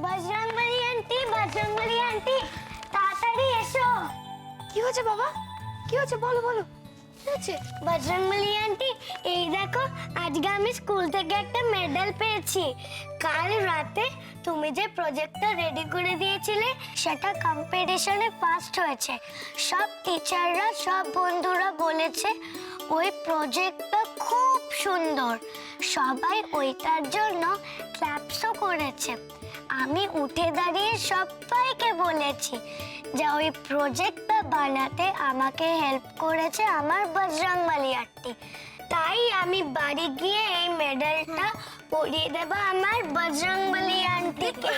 Bajrangbali aunty তাড়াতাড়ি এসো। কি হয়েছে বাবা? কি হয়েছে বলো বলো, কি হয়েছে? বজরংবলী আন্টি, এই দেখো আজকে আমি স্কুল থেকে একটা মেডেল পেয়েছি। কাল রাতে তুমি যে প্রজেক্টটা রেডি করে দিয়েছিলে সেটা কম্পিটিশনে ফার্স্ট হয়েছে। সব টিচাররা সব বন্ধুরা বলেছে ওই প্রজেক্টটা খুব সুন্দর। সবাই ওইটার জন্য ক্ল্যাপসও করেছে। আমি উঠে দাঁড়িয়ে সবাইকে বলেছি যে ওই প্রজেক্টটা বানাতে আমাকে হেল্প করেছে আমার বজরংবলী আন্টি। তাই আমি বাড়ি গিয়ে এই মেডেলটা পরিয়ে দেব আমার বজরংবলী আন্টিকে।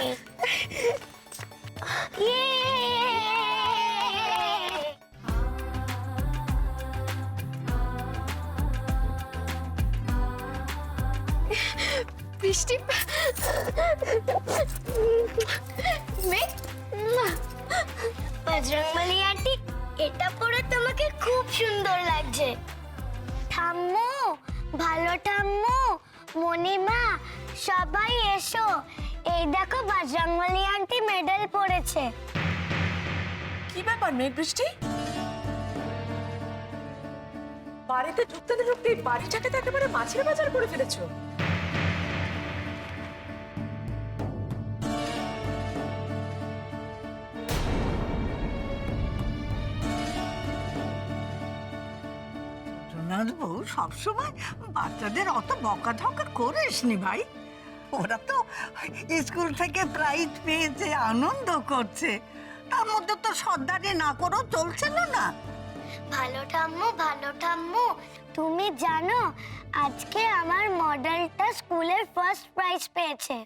বৃষ্টি বজরংবলী আন্টি, এটা পরে তোমাকে খুব সুন্দর লাগছে। ঠাম্মু, ভালো ঠাম্মু, মণিমা, সবাই এসো। এই দেখো বজরংবলী আন্টি মেডেল পরেছে। কি ব্যাপার মেঘ বৃষ্টি? বাড়িতে ঢুকতে না ঢুকতেই বাড়িটাকে তো একেবারে মাছের বাজার করে ফেলেছো। বউ সবসময় বাচ্চাদের অত বকাঝকা করিসনি ভাই। ওরা তো স্কুল থেকে প্রাইজ পেয়েছে, আনন্দ করছে, তার মধ্যে তো সর্দারি না করেও চলছিল না। ভালো ঠাম্মু, ভালো ঠাম্মু, তুমি জানো আজকে আমার মডেলটা স্কুলের ফার্স্ট প্রাইজ পেয়েছে।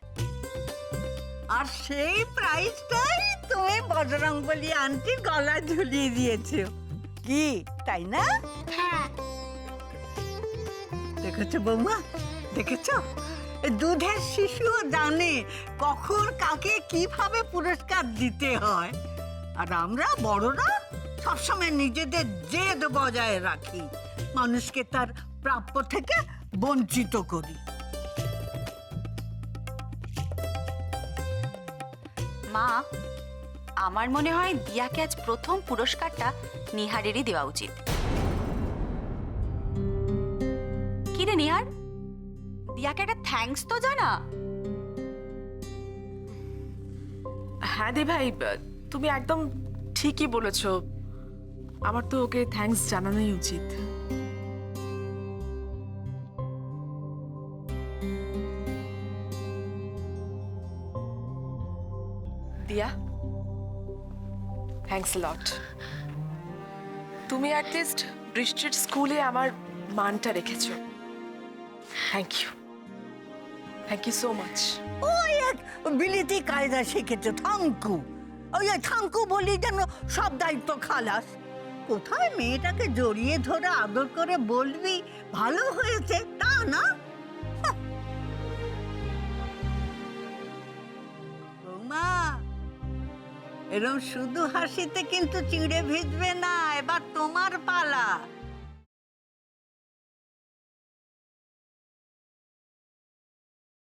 আর সেই প্রাইজটাই তুমি বজরংবলী আন্টির গলায় ঝুলিয়ে দিয়েছো, কি তাই না? হ্যাঁ। দেখেছো বৌমা, দেখেছো? দুধের শিশুও জানে কখন কাকে কিভাবে পুরস্কার দিতে হয়। আর আমরা বড়রা সবসময় নিজেদের জেদ বজায় রাখি, মানুষকে তার প্রাপ্য থেকে বঞ্চিত করি। মা, আমার মনে হয় দিয়াকে আজ প্রথম পুরস্কারটা নিহারেরই দেওয়া উচিত। কি রে নিহার, দিয়াকে একটা থ্যাঙ্কস তো জানা। হ্যাঁ দি ভাই, তুমি একদম ঠিকই বলেছো। আমার তো ওকে থ্যাঙ্কস জানানোই উচিত। দিয়া, থ্যাঙ্কস আ লট। তুমি অ্যাটলিস্ট বৃষ্টির স্কুলে আমার মানটা রেখেছো। Thank you, thank you so much. ওই এক বিলিতি কায়দা শিখেছো, থাঙ্কু। ওই থাঙ্কু বলি যেন সব দায়িত্ব খালাস। কোথায় মেয়েটাকে জড়িয়ে ধরে আদর করে বলবি ভালো হয়েছে, তা না। বৌমা, এরকম শুধু হাসিতে কিন্তু চিড়ে ভিজবে না, এবার তোমার পালা।